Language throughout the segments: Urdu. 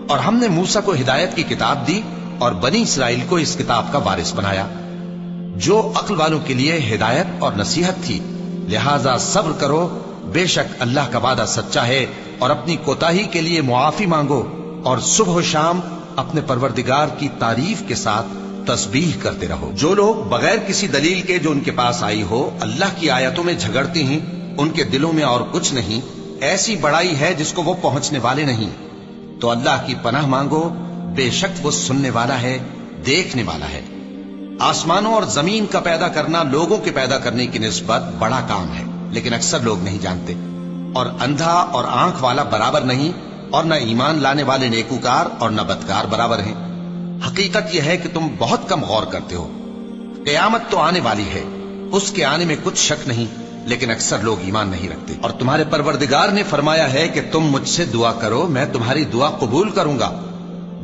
اور ہم نے موسیٰ کو ہدایت کی کتاب دی اور بنی اسرائیل کو اس کتاب کا وارث بنایا، جو عقل والوں کے لیے ہدایت اور نصیحت تھی۔ لہذا صبر کرو، بے شک اللہ کا وعدہ سچا ہے، اور اپنی کوتاہی کے لیے معافی مانگو، اور صبح و شام اپنے پروردگار کی تعریف کے ساتھ تسبیح کرتے رہو۔ جو لوگ بغیر کسی دلیل کے جو ان کے پاس آئی ہو اللہ کی آیتوں میں جھگڑتے ہیں، ان کے دلوں میں اور کچھ نہیں، ایسی بڑائی ہے جس کو وہ پہنچنے والے نہیں۔ تو اللہ کی پناہ مانگو، بے شک وہ سننے والا ہے، دیکھنے والا ہے۔ آسمانوں اور زمین کا پیدا کرنا لوگوں کے پیدا کرنے کی نسبت بڑا کام ہے، لیکن اکثر لوگ نہیں جانتے۔ اور اندھا اور آنکھ والا برابر نہیں، اور نہ ایمان لانے والے نیکوکار اور نہ بدکار برابر ہیں۔ حقیقت یہ ہے کہ تم بہت کم غور کرتے ہو۔ قیامت تو آنے والی ہے، اس کے آنے میں کچھ شک نہیں، لیکن اکثر لوگ ایمان نہیں رکھتے۔ اور تمہارے پروردگار نے فرمایا ہے کہ تم مجھ سے دعا کرو، میں تمہاری دعا قبول کروں گا۔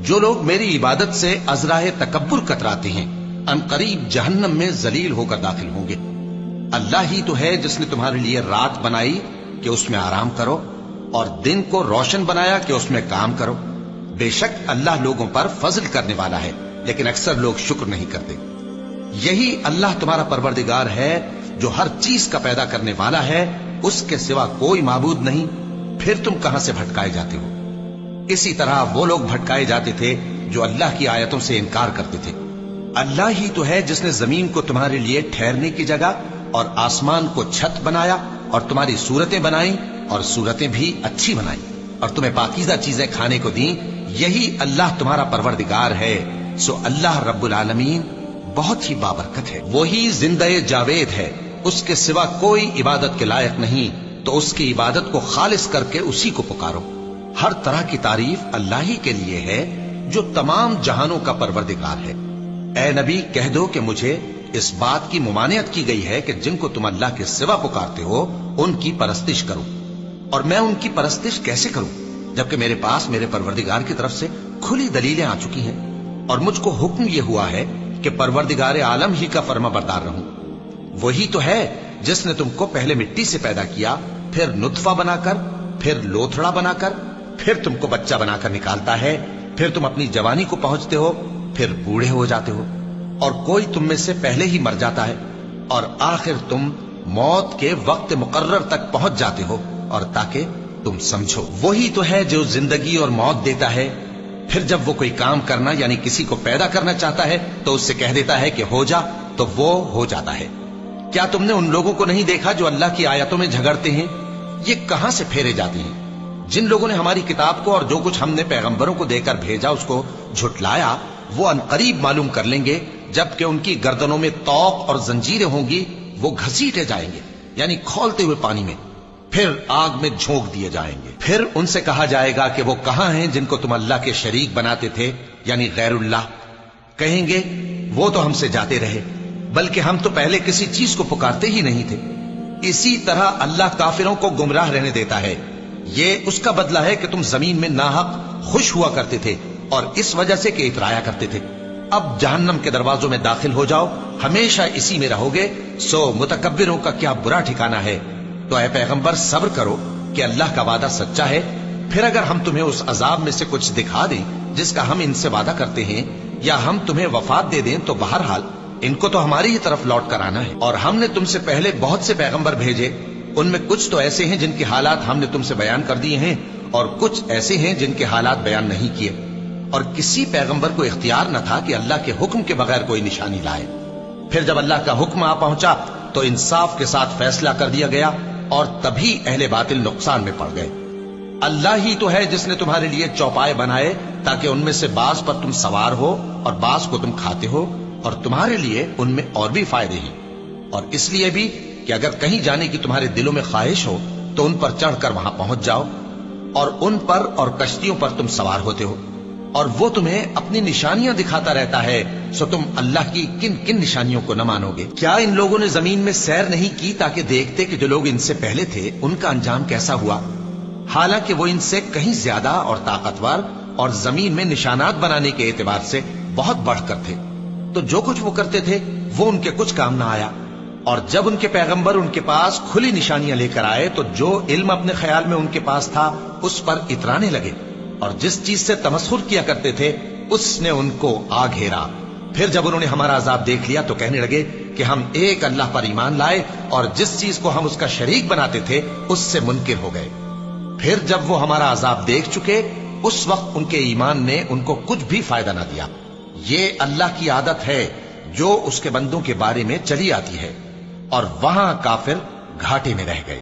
جو لوگ میری عبادت سے ازراہ تکبر کتراتے ہیں، ان قریب جہنم میں ذلیل ہو کر داخل ہوں گے۔ اللہ ہی تو ہے جس نے تمہارے لیے رات بنائی کہ اس میں آرام کرو، اور دن کو روشن بنایا کہ اس میں کام کرو۔ بے شک اللہ لوگوں پر فضل کرنے والا ہے، لیکن اکثر لوگ شکر نہیں کرتے۔ یہی اللہ تمہارا پروردگار ہے جو ہر چیز کا پیدا کرنے والا ہے، اس کے سوا کوئی معبود نہیں، پھر تم کہاں سے بھٹکائے جاتے ہو؟ اسی طرح وہ لوگ بھٹکائے جاتے تھے جو اللہ کی آیتوں سے انکار کرتے تھے۔ اللہ ہی تو ہے جس نے زمین کو تمہارے لیے ٹھہرنے کی جگہ اور آسمان کو چھت بنایا، اور تمہاری صورتیں بنائیں اور صورتیں بھی اچھی بنائیں، اور تمہیں پاکیزہ چیزیں کھانے کو دیں۔ یہی اللہ تمہارا پروردگار ہے، سو اللہ رب العالمین بہت ہی بابرکت ہے۔ وہی زندہ جاوید ہے، اس کے سوا کوئی عبادت کے لائق نہیں، تو اس کی عبادت کو خالص کر کے اسی کو پکارو۔ ہر طرح کی تعریف اللہ ہی کے لیے ہے جو تمام جہانوں کا پروردگار ہے۔ اے نبی کہہ دو کہ مجھے اس بات کی ممانعت کی گئی ہے کہ جن کو تم اللہ کے سوا پکارتے ہو ان کی پرستش کرو، اور میں ان کی پرستش کیسے کروں جبکہ میرے پاس میرے پروردگار کی طرف سے کھلی دلیلیں آ چکی ہیں، اور مجھ کو حکم یہ ہوا ہے کہ پروردگار عالم ہی کا فرما بردار رہوں۔ وہی تو ہے جس نے تم کو پہلے مٹی سے پیدا کیا، پھر نطفہ بنا کر، پھر لوتھڑا بنا کر، پھر تم کو بچہ بنا کر نکالتا ہے، پھر تم اپنی جوانی کو پہنچتے ہو، پھر بوڑھے ہو جاتے ہو، اور کوئی تم میں سے پہلے ہی مر جاتا ہے، اور آخر تم موت کے وقت مقرر تک پہنچ جاتے ہو، اور تاکہ تم سمجھو۔ وہی تو ہے جو زندگی اور موت دیتا ہے، پھر جب وہ کوئی کام کرنا یعنی کسی کو پیدا کرنا چاہتا ہے تو اس سے کہہ دیتا ہے کہ ہو جا، تو وہ ہو جاتا ہے۔ کیا تم نے ان لوگوں کو نہیں دیکھا جو اللہ کی آیتوں میں جھگڑتے ہیں؟ یہ کہاں سے پھیرے جاتے ہیں؟ جن لوگوں نے ہماری کتاب کو اور جو کچھ ہم نے پیغمبروں کو دے کر بھیجا اس کو جھٹلایا، وہ انقریب معلوم کر لیں گے جبکہ ان کی گردنوں میں طوق اور زنجیریں ہوں گی، وہ گھسیٹے جائیں گے یعنی کھولتے ہوئے پانی میں، پھر آگ میں جھونک دیے جائیں گے۔ پھر ان سے کہا جائے گا کہ وہ کہاں ہیں جن کو تم اللہ کے شریک بناتے تھے یعنی غیر اللہ؟ کہیں گے وہ تو ہم سے جاتے رہے، بلکہ ہم تو پہلے کسی چیز کو پکارتے ہی نہیں تھے۔ اسی طرح اللہ کافروں کو گمراہ رہنے دیتا ہے۔ یہ اس کا بدلہ ہے کہ تم زمین میں ناحق خوش ہوا کرتے تھے اور اس وجہ سے کہ اترایا کرتے تھے۔ اب جہنم کے دروازوں میں داخل ہو جاؤ، ہمیشہ اسی میں رہو گے، سو متکبروں کا کیا برا ٹھکانہ ہے۔ تو اے پیغمبر صبر کرو کہ اللہ کا وعدہ سچا ہے، پھر اگر ہم تمہیں اس عذاب میں سے کچھ دکھا دیں جس کا ہم ان سے وعدہ کرتے ہیں، یا ہم تمہیں وفات دے دیں، تو بہرحال ان کو تو ہماری ہی طرف لوٹ کر آنا ہے۔ اور ہم نے تم سے پہلے بہت سے پیغمبر بھیجے، ان میں کچھ تو ایسے ہیں جن کے حالات ہم نے تم سے بیان کر دیے ہیں، اور کچھ ایسے ہیں جن کے حالات بیان نہیں کیے۔ اور کسی پیغمبر کو اختیار نہ تھا کہ اللہ کے حکم کے بغیر کوئی نشانی لائے۔ پھر جب اللہ کا حکم آ پہنچا تو انصاف کے ساتھ فیصلہ کر دیا گیا، اور تبھی اہل باطل نقصان میں پڑ گئے۔ اللہ ہی تو ہے جس نے تمہارے لیے چوپائے بنائے تاکہ ان میں سے بعض پر تم سوار ہو اور بعض کو تم کھاتے ہو، اور تمہارے لیے ان میں اور بھی فائدے ہیں، اور اس لیے بھی کہ اگر کہیں جانے کی تمہارے دلوں میں خواہش ہو تو ان پر چڑھ کر وہاں پہنچ جاؤ، اور ان پر اور کشتیوں پر تم سوار ہوتے ہو، اور وہ تمہیں اپنی نشانیاں دکھاتا رہتا ہے، سو تم اللہ کی کن کن نشانیوں کو نہ مانو گے؟ کیا ان لوگوں نے زمین میں سیر نہیں کی تاکہ دیکھتے کہ جو لوگ ان سے پہلے تھے ان کا انجام کیسا ہوا، حالانکہ وہ ان سے کہیں زیادہ اور طاقتور اور زمین میں نشانات بنانے کے اعتبار سے بہت بڑھ کر تھے، تو جو کچھ وہ کرتے تھے وہ ان کے کچھ کام نہ آیا۔ اور جب ان کے پیغمبر ان کے پاس کھلی نشانیاں لے کر آئے تو جو علم اپنے خیال میں ان کے پاس تھا اس پر اترانے لگے، اور جس چیز سے تمسخر کیا کرتے تھے اس نے ان کو آ گھیرا۔ پھر جب انہوں نے ہمارا عذاب دیکھ لیا تو کہنے لگے کہ ہم ایک اللہ پر ایمان لائے اور جس چیز کو ہم اس کا شریک بناتے تھے اس سے منکر ہو گئے۔ پھر جب وہ ہمارا عذاب دیکھ چکے اس وقت ان کے ایمان نے ان کو کچھ بھی فائدہ نہ دیا۔ یہ اللہ کی عادت ہے جو اس کے بندوں کے بارے میں چلی آتی ہے، اور وہاں کافر گھاٹے میں رہ گئے۔